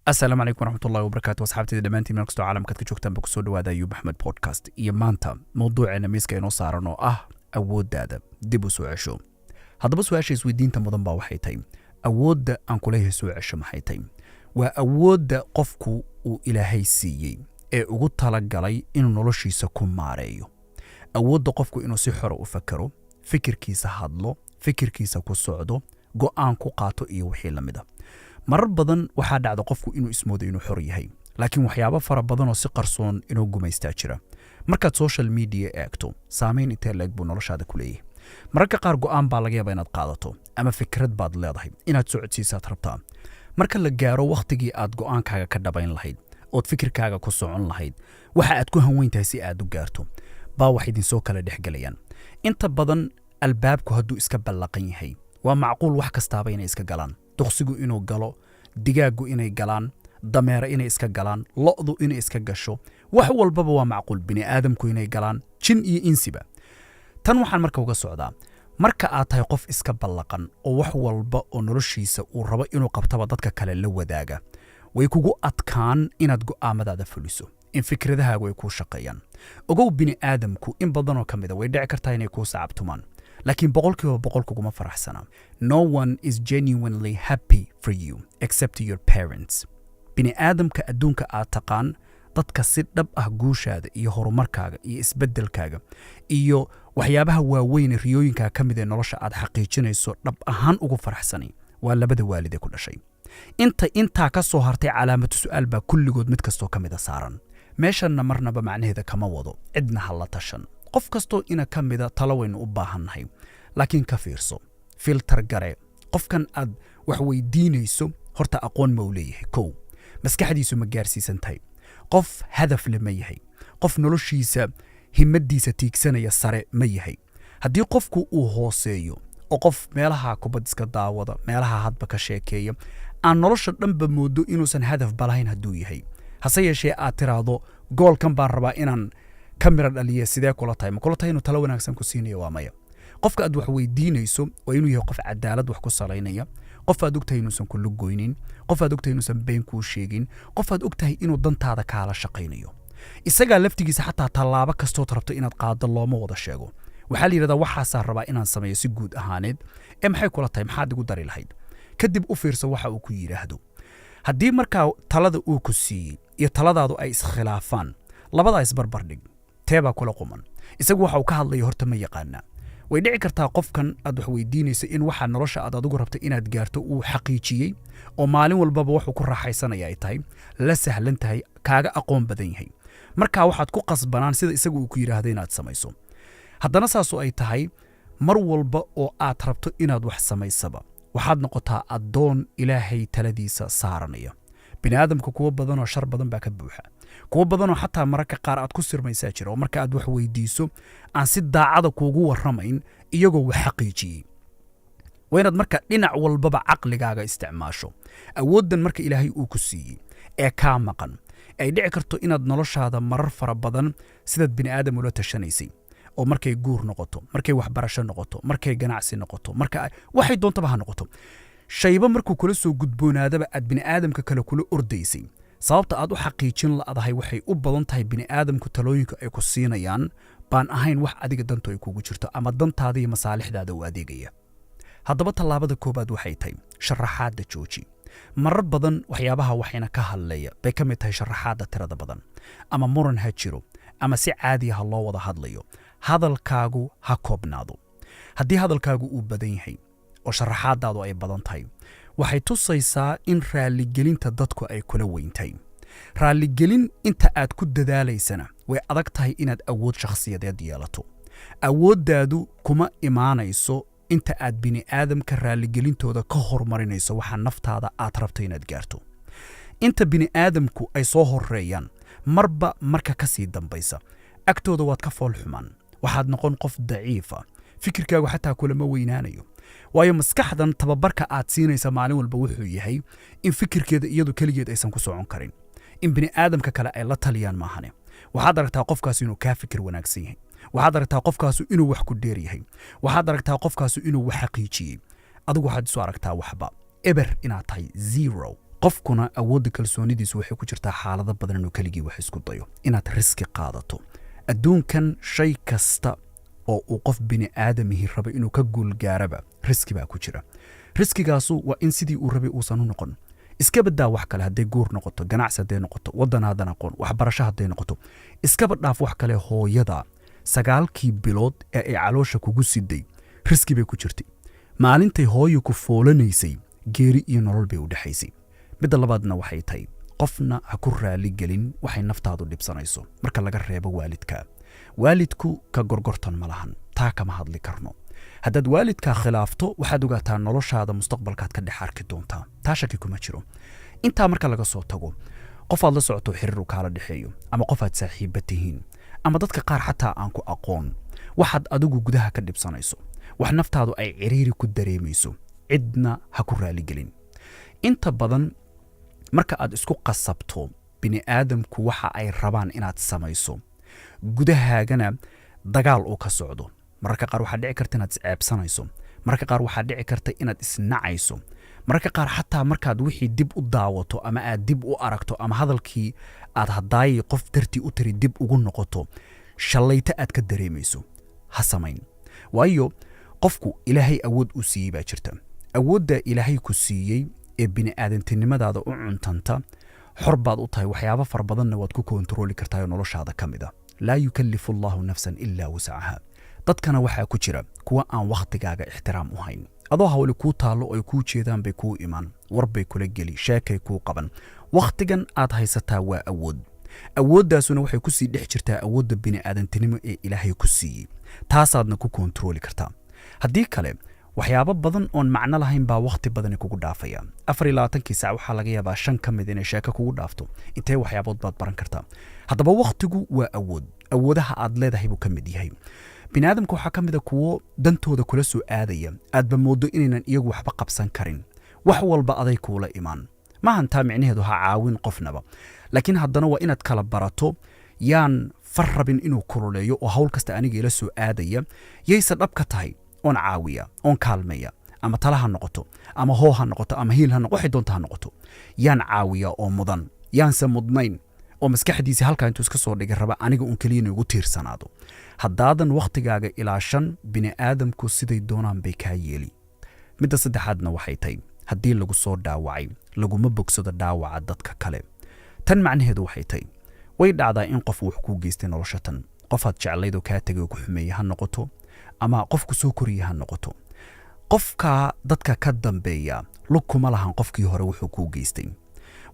السلام عليكم ورحمة الله وبركاته أصحابتي دمانتي من كستو عالم كتك جوجتان بكسو دوادا أيوب أحمد بودكاست iyo maanta mowduuceena miiska inoo saaran oo ah awooddaada dib u soo cesho haddaba su-aasha isweydiinta mudan baa waxay tahay awoodda aan ku leeyahay soo cesho maxay tahay waa awoodda qofku uu ilaahay siiyey ee ugu talagalay inuu noloshiisa ku maareeyo awoodda qofku inuu si xor u fakaro fikirkiisa hadlo fikirkiisa ku socdo go'aan ku qaato iyo wixii la mid ah marar badan waxaa dhacda qofku inuu ismoodo inuu xor yahay laakiin waxyaabo fara badan oo si qarsoon inuu gumaystaa jira markaad social media eegto saameyn intee leeg buu noloshaada ku leeyahay mararka qaar go'aan baa laga yaabaa inaad qaadato ama fikrad baad leedahay inaad socodsiisaad rabtaa marka la gaaro wakhtigii aad go'aankaaga ka dhabayn lahayd ood fikirkaaga ku socon lahayd waxa aad ku hanweyntahay si aad u gaarto baa wax idin soo kala dhexgelayaan inta badan albaabku hadduu iska ballaqan yahay waa macquul wax kastaaba inay iska galaan duqsigu inuu galo digaagu inay galaan dameero inay iska galaan lo'du inay iska gasho wax walbaba waa macquul bini aadamku inay galaan jin iyo insiba tan waxaan marka uga socdaa marka aad tahay qof iska ballaqan oo wax walba oo noloshiisa uu rabo inuu qabtaba dadka kale la wadaaga way kugu adkaan inaad go'aamadaada fuliso in fikradahaagu ay kuu shaqeeyaan ogow bini aadamku in badanoo ka mida way dhici kartaa inay kuu sacabtumaan laakiin boqolkiiba boqol kuguma faraxsana no one is genuinely happy for you except your parents bini aadamka adduunka aad taqaan dadka si dhab ah guushaada iyo horumarkaaga iyo isbeddelkaaga iyo waxyaabaha waaweyn riyooyinkaa ka mid ee nolosha aad xaqiijinayso dhab ahaan ugu faraxsanay waa labada waalid ee ku dhashay intaa ka soo hartay calaamatu su'aal baa kulligood mid kastoo ka mida saaran meeshanna marnaba macnaheeda kama wado cidna ha la tashan qof kastoo ina ka mida talo waynu u baahannahay laakiin ka fiirso filter gare qofkan aad wax weydiinayso horta aqoon ma u leeyahay kow maskaxdiisu ma gaarsiisan tahay qof hadaf le ma yahay qof noloshiisa himadiisa tiigsanaya sare ma yahay haddii qofku uu hooseeyo oo qof meelaha kubad iska daawada meelaha hadba ka sheekeeya aan nolosha dhanba moodo inuusan hadaf balahayn hadduu yahay hase yeeshee aad tiraahdo goolkan baan rabaa inaan kamera dhaliye sidee kula tahay ma kula tahay inuu talo wanaagsan ku siinayo waa maya qofka aad wax weydiinayso waa inuu yahay qof cadaalad wax ku salaynaya qof aad ogtahay inuusan ku lugoynin qof aad ogtahay inuusan been kuu sheegin qof aad ogtahay inuu dantaada kaala shaqaynayo isagaa laftigiisa xataa tallaabo kastood rabto inaad qaado looma wada sheego waxaa la yidhahdaa waxaasaa rabaa inaan sameeyo si guud ahaaneed maxay kula tahay maxaad igu dari lahayd kadib u fiirso waxa uu ku yidhaahdo haddii markaa talada uu ku siiyey iyo taladaadu ay iskhilaafaan labadaa isbarbardhig teebaa kula quman isagu waxa uu ka hadlayo horta ma yaqaanaa way dhici kartaa qofkan aad wax weydiinaysa in waxa nolosha aad adigu rabto inaad gaarto uu xaqiijiyey oo maalin walbaba wuxuu ku raaxaysanaya ay tahay la sahlan tahay kaaga aqoon badan yahay markaa waxaad ku qasbanaan sida isagu uu ku yidhaahdo inaad samayso haddana saasoo ay tahay mar walba oo aad rabto inaad wax samaysaba waxaad noqotaa addoon ilaahay taladiisa saaranaya bini aadamka kuwa badan oo shar badan baa ka buuxa kuwa badan oo xataa mararka qaar aad ku sirmaysaa jira oo marka aad wax weydiiso aan si daacada kuugu warramayn iyagoo wax xaqiijiyey waa inaad marka dhinac walbaba caqligaaga isticmaasho awooddan marka ilaahay uu ku siiyey ee kaa maqan ay dhici karto inaad noloshaada marar fara badan sidaad bini aadam ula tashanaysay oo markay guur noqoto markay waxbarasho noqoto markay ganacsi noqoto marka waxay doontaba ha noqoto shayba markuu kula soo gudboonaadaba aad bini aadamka kale kula ordaysay sababta aad u xaqiijin la'dahay waxay u badan tahay bini aadamku talooyinka ay ku siinayaan baan ahayn wax adiga dantu ay kugu jirto ama dantaada iyo masaalixdaada u adeegaya haddaba tallaabada koobaad waxay tahay sharaxaadda jooji marar badan waxyaabaha waxayna ka hadlaya bay ka mid tahay sharaxaadda tirada badan ama muran ha jiro ama si caadiya ha loo wada hadlayo hadalkaagu ha koobnaado haddii hadalkaagu uu badan yahay oo sharaxaadaadu ay badan tahay waxay tusaysaa in raaligelinta dadku ay kula weyntahay raaligelin inta aad ku dadaalaysana way adag tahay inaad awood shakhsiyadeed yeelato awooddaadu kuma imaanayso inta aad bini aadamka raaligelintooda ka hormarinayso waxa naftaada aad rabto inaad gaarto inta bini aadamku ay soo horeeyaan marba marka ka sii dambaysa agtooda waad ka fool xumaan waxaad noqon qof daciifa fikirkaagu xataa kulama weynaanayo waayo maskaxdan tababarka aad siinaysa maalin walba wuxuu yahay in fikirkeeda iyadu keligeed aysan ku socon karin in bini aadamka kale ay la taliyaan maahane waxaad aragtaa qofkaas inuu kaa fikir wanaagsan yahay waxaad aragtaa qofkaas inuu wax ku dheer yahay waxaad aragtaa qofkaas inuu wax xaqiijiyey adigu waxaad isu aragtaa waxba eber inaad tahay zero qofkuna awoodda kalsoonidiisu waxay ku jirtaa xaalado badan inuu keligii wax isku dayo inaad riski qaadato adduunkan shay kasta oo uu qof bini aadamihi rabo inuu ka guulgaaraba riski baa ku jira riskigaasu waa in sidii uu rabay uusan u noqon iska badaa wax kale hadday guur noqoto ganacsi hadday noqoto waddan aadan aqoon waxbarasho hadday noqoto iskaba dhaaf wax kale hooyada 9 bilood ee ay caloosha kugu siday riski bay ku jirtay maalintay hooyo ku foolanaysay geeri iyo nolol bay u dhaxaysay midda labaadna waxay tahay qofna ha ku raali gelin waxay naftaadu dhibsanayso marka laga reebo waalidku ka gorgortan ma lahan taa kama hadli karno haddaad waalidka khilaafto waxaad ogaataa noloshaada mustaqbalkaad ka dhex arki doontaa taa shaki kuma jiro intaa marka laga soo tago qofaad la socoto xiriir u kala dhaxeeyo ama qofaad saaxiiba tihiin ama dadka qaar xataa aan ku aqoon waxaad adigu gudaha ka dhibsanayso wax naftaadu ay ciriiri ku dareemayso cidna ha ku raali gelin inta badan marka aad isku qasabto bini aadamku waxa ay rabaan inaad samayso gudahaagana dagaal uu ka socdo mararka qaar waxaa dhici karta inaad isceebsanayso mararka qaar waxaa dhici karta inaad isnacayso mararka qaar xataa markaad wixii dib u daawato ama aad dib u aragto ama hadalkii aad haddaayay qof dartii u tiri dib ugu noqoto shallayta aad ka dareemayso ha samayn waayo qofku ilaahay awood u siiyey baa jirta awoodda ilaahay ku siiyey ee bini aadantinimadaada u cuntanta xor baad u tahay waxyaabo fara badanna waad ku koontarooli kartaa noloshaada ka mid ah laa yukallifu allahu nafsan ilaa wasacaha dadkana waxaa ku jira kuwa aan wakhtigaaga ixtiraam u hayn adoo hawli kuu taallo oo ay kuu jeedaan bay kuu imaan war bay kula geli sheekay kuu qaban wakhtigan aad haysataa waa awooddaasuna waxay ku sii dhex jirtaa awoodda bini aadantinimo ee ilaahay ku siiyey taasaadna ku koontarooli kartaa haddii kale waxyaabo badan oon macno lahayn baa wakhti badani kugu dhaafaya 24 saac waxaa laga yaabaa 5 ka mid inay sheeko kugu dhaafto intee waxyaabood baad baran kartaa haddaba wakhtigu waa awoodaha aad leedahay buu ka mid yahay bini aadamku waxaa ka mid a kuwo dantooda kula soo aadaya aadba moodo inaynan iyagu waxba qabsan karin wax walba aday kuula imaan maahan taa micnaheedu ha caawin qofnaba laakiin haddana waa inaad kala barato yaan far rabin inuu kululeeyo oo hawl kasta aniga ila soo aadaya yayse dhabka tahay oon caawiya oon kaalmeeya ama tala ha noqoto ama hoo ha noqoto ama hiil ha noqoto waxay doonta ha noqoto yaan caawiya oo mudan yaanse mudnayn oo maskaxdiisa halkaa intuu iska soo dhigay raba aniga uun keliya inuu igu tiirsanaado haddaadan wakhtigaaga ilaashan bini aadamku siday doonaan bay kaa yeeli midda saddexaadna waxay tahay haddii lagu soo dhaawacay laguma bogsado dhaawaca dadka kale tan macnaheedu waxay tahay way dhacdaa in qof wax kuu geystay nolosha tan qofaad jeclayd oo kaa tegay oo ku xumeeya ha noqoto ama qofku soo koriya ha noqoto qofka dadka ka dambeeya lug kuma lahan qofkii hore wuxuu kuu geystay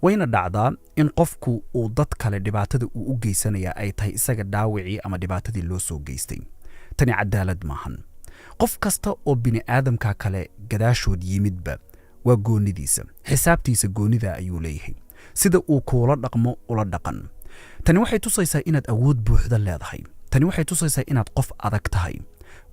wayna dhacdaa in qofku uu dad kale dhibaatada uu u geysanaya ay tahay isaga dhaawicii ama dhibaatadii loo soo geystay tani cadaalad maahan qof kasta oo bini aadamka kale gadaashood yimidba waa goonidiisa xisaabtiisa goonida ayuu leeyahay sida uu kuula dhaqmo ula dhaqan tani waxay tusaysaa inaad awood buuxda leedahay tani waxay tusaysaa inaad qof adag tahay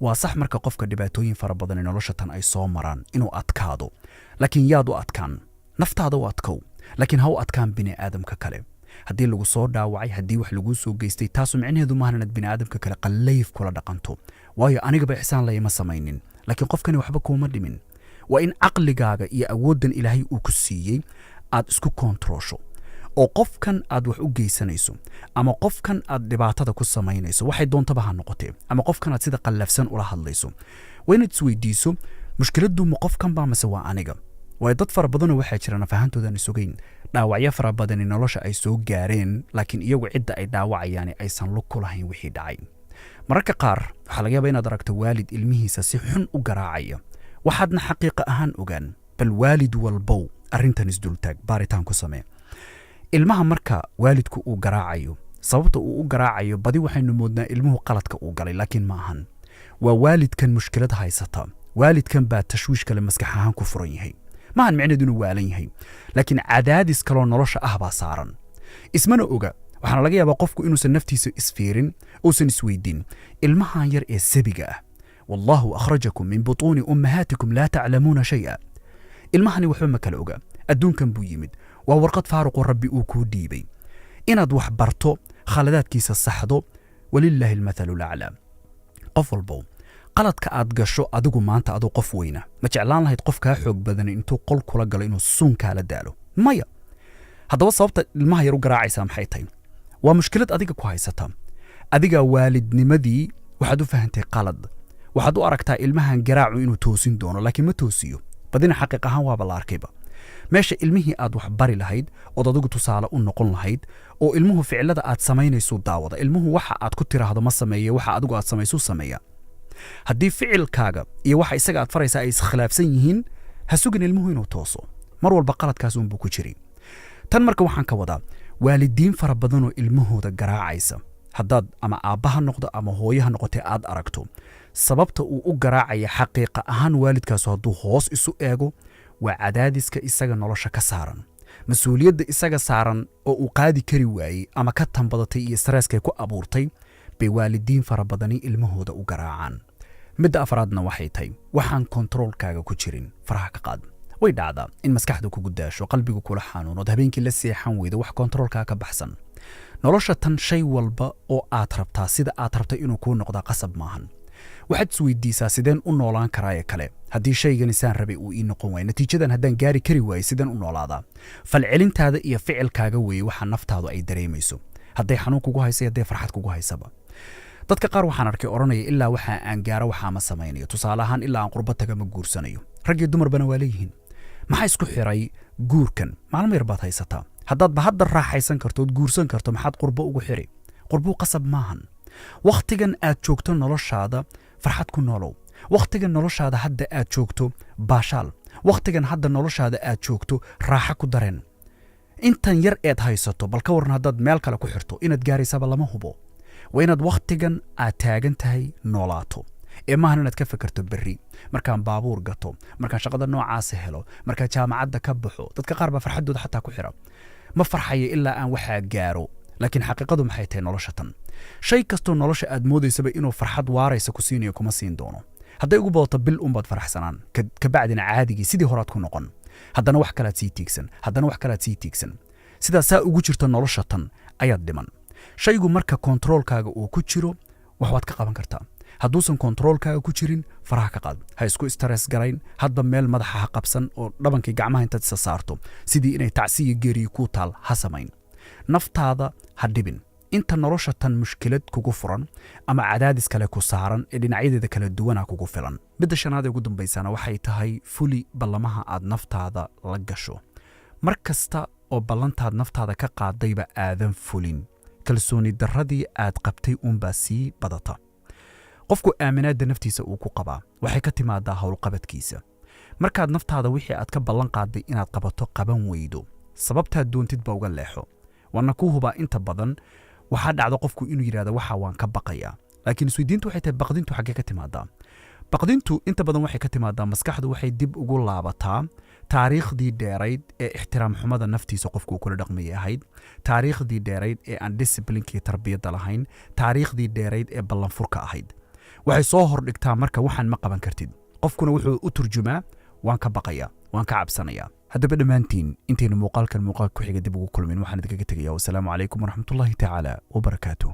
waa sax marka qofka dhibaatooyin fara badan nolosha tan ay soo maraan inuu adkaado laakiin yaad u adkaan naftaada u adkow laakiin ha u adkaan bini aadamka kale haddii lagu soo dhaawacay haddii wax lagu soo geystay taasu micnaheedu maahan inaad bini aadamka kale qallayf kula dhaqanto waayo anigaba ixsaan layma samaynin laakiin qofkani waxba kuuma dhimin waa in caqligaaga iyo awooddan ilaahay uu ku siiyey aad isku koontaroosho oo qofkan aad wax u geysanayso ama qofkan aad dhibaatada ku samaynayso waxay doontaba ha noqotee ama qofkan aad sida qallafsan ula hadlayso waa inaad isweydiiso mushkiladdu ma qofkan baa mase waa aniga waayo dad fara badanoo waxaa jira nafahantoodan isugayn dhaawacyo fara badani nolosha ay soo gaareen laakiin iyagu cidda ay dhaawacayaani aysan lug ku lahayn wixii dhacay mararka qaar waxaa laga yaabaa inaad aragto waalid ilmihiisa si xun u garaacaya waxaadna xaqiiqa ahaan ogaan bal waalid walbow arrintan isdultaag baaritaan ku samee ilmaha marka waalidku uu garaacayo sababta uu u garaacayo badi waxaynu moodnaa ilmuhu qaladka uu galay laakiin ma ahan waa waalidkan mushkilad haysata waalidkan baa tashwiish kale maskax ahaan ku furan yahay maahan micnaheedu inuu waalan yahay laakiin cadaadis kaloo nolosha ah baa saaran ismana oga waxaana laga yaabaa qofku inuusan naftiisa isfiirin uusan isweydiin ilmahan yar ee sabiga ah wallahu akhrajakum min butuuni ummahaatikum laa taclamuuna shay'a ilmahani waxba ma kala oga adduunkan buu yimid waa warqad faaruqu rabbi uu kuu dhiibay inaad wax barto khaladaadkiisa saxdo walilaahi almathalu laclaa qof walbow qaladka aad gasho adigu maanta adoo qof weyna ma jeclaan lahayd qof kaa xoog badan intuu qol kula galo inuu suun kaala daalo maya. haddaba sababta ilmaha yar u garaacaysaa maxay tahay? waa mushkilad adiga ku haysata. adiga waalidnimadii waxaad u fahantay qalad. waxaad u aragtaa ilmahan garaacu inuu toosin doono laakiin ma toosiyo. badina xaqiiq ahaan waaba la arkayba. meesha ilmihii aad wax bari lahayd ood adigu tusaale u noqon lahayd oo ilmuhu ficilada aad samaynayso daawada. ilmuhu waxa aad ku tiraahdo ma sameeye, waxa adigu aad samayso sameeya. haddii ficilkaaga iyo waxa isaga aad faraysaa ay iskhilaafsan yihiin, ha sugin ilmuhu inuu tooso. mar walba qaladkaas uunbuu ku jiri. tan marka waxaan ka wadaa waalidiin fara badanoo ilmahooda garaacaysa. haddaad ama aabbaha noqdo ama hooyaha noqotee aad aragto sababta uu u garaacaya xaqiiqa ahaan waalidkaasu hadduu hoos isu eego waa cadaadiska isaga nolosha ka saaran, mas-uuliyadda isaga saaran oo uu qaadi kari waayey ama ka tanbadatay iyo stresskay ku abuurtay bay waalidiin fara badani ilmahooda u garaacaan. midda afraadna waxay tahay waxaan kontaroolkaaga ku jirin faraha ka qaad. way dhacdaa in maskaxdu kugu daasho, qalbigu kula xanuunood, habeenkii la seexan weydo wax kontaroolkaa ka baxsan. nolosha tan shay walba oo aad rabtaa sida aad rabtay inuu kuu noqdaa qasab maahan. waxaad isweydiisaa sideen u noolaan karaaye kale haddii shaygan isaan rabay uu ii noqon waayo, natiijadan haddaan gaari kari waayo sideen u noolaadaa? falcelintaada iyo ficilkaaga weeye waxa naftaadu ay dareemayso, hadday xanuun kugu haysa hadday farxad kugu haysaba. dadka qaar waxaan arkay odhanaya ilaa waxa aan gaaro waxaa ma samaynayo. tusaale ahaan ilaa aan qurbo taga ma guursanayo. rag iyo dumarba waa leeyihiin. maxaa isku xiray guurkan? maalmo yar baad haysataa. haddaadba hadda raaxaysan karto ood guursan karto maxaad qurbo ugu xiri? qurbuu qasab maahan. wakhtigan aad joogto noloshaada farxad ku noolow. wakhtigan noloshaada hadda aad joogto baashaal. wakhtigan hadda noloshaada aad joogto raaxa ku dareen. intan yar eed haysato bal ka waran haddaad meel kale ku xirto inaad gaaraysaba lama hubo. waa inaad wakhtigan aad taagan tahay noolaato. ee maahan inaad ka fikirto berri markaan baabuur gato, markaan shaqada noocaasa helo, markaan jaamacadda ka baxo. dadka qaar baa farxaddooda xataa ku xira. ma farxayo ilaa aan waxaa gaaro. laakiin xaqiiqadu maxay tahay nolosha tan? shay kastoo nolosha aad moodaysaba inuu farxad waaraysa ku siinayo kuma siin doono. hadday ugu badato bil unbaad faraxsanaan, kabacdina caadigii sidii horaad ku noqon. haddana wax kalaad sii tiigsan, haddana wax kalaad sii tiigsan. sidaasaa ugu jirta nolosha tan ayaad dhiman. shaygu marka kontaroolkaaga uu ku jiro wax waad ka qaban kartaa. hadduusan kontaroolkaaga ku jirin faraha ka qaad. ha isku stress garayn. hadba meel madaxa ha qabsan oo dhabankii gacmaha intaad isa saarto sidii inay tacsiya geeriyi kuu taal ha samayn. naftaada ha dhibin. inta nolosha tan mushkilad kugu furan ama cadaadis kale ku saaran ee dhinacyadeeda kala duwana kugu filan. midda shanaad ee ugu dambaysana waxay tahay fuli ballamaha aad naftaada la gasho. mar kasta oo ballantaad naftaada ka qaadayba aadan fulin, kalsooni darradii aad qabtay uunbaa sii badata. qofku aaminaadda naftiisa uu ku qabaa waxay ka timaadaa howlqabadkiisa. markaad naftaada wixii aad ka ballan qaaday inaad qabato qaban weydo, sababtaad doontid ba uga leexo. waana ku hubaa inta badan waxaa dhacda qofku inuu yidhahda waxa waan ka baqayaa. laakiin isweydiintu waxay tahay baqdintu xaggee ka timaadaa? baqdintu inta badan waxay ka timaadaa maskaxdu waxay dib ugu laabataa taariikhdii dheerayd ee ixtiraam xumada naftiisa qofku kula dhaqmayay ahayd, taariikhdii dheerayd ee aan disciplinkii tarbiyadda lahayn, taariikhdii dheerayd ee ballanfurka ahayd. waxay soo hordhigtaa marka waxaan ma qaban kartid. qofkuna wuxuu u turjumaa waan ka baqayaa, waan ka cabsanayaa. haddaba dhammaantiin intaynu muuqaalka ku xiga dib ugu kulmin waxaan idinkaga tegayaa. wasalaamu calaykum waraxmatullaahi tacaala wabarakaatuh.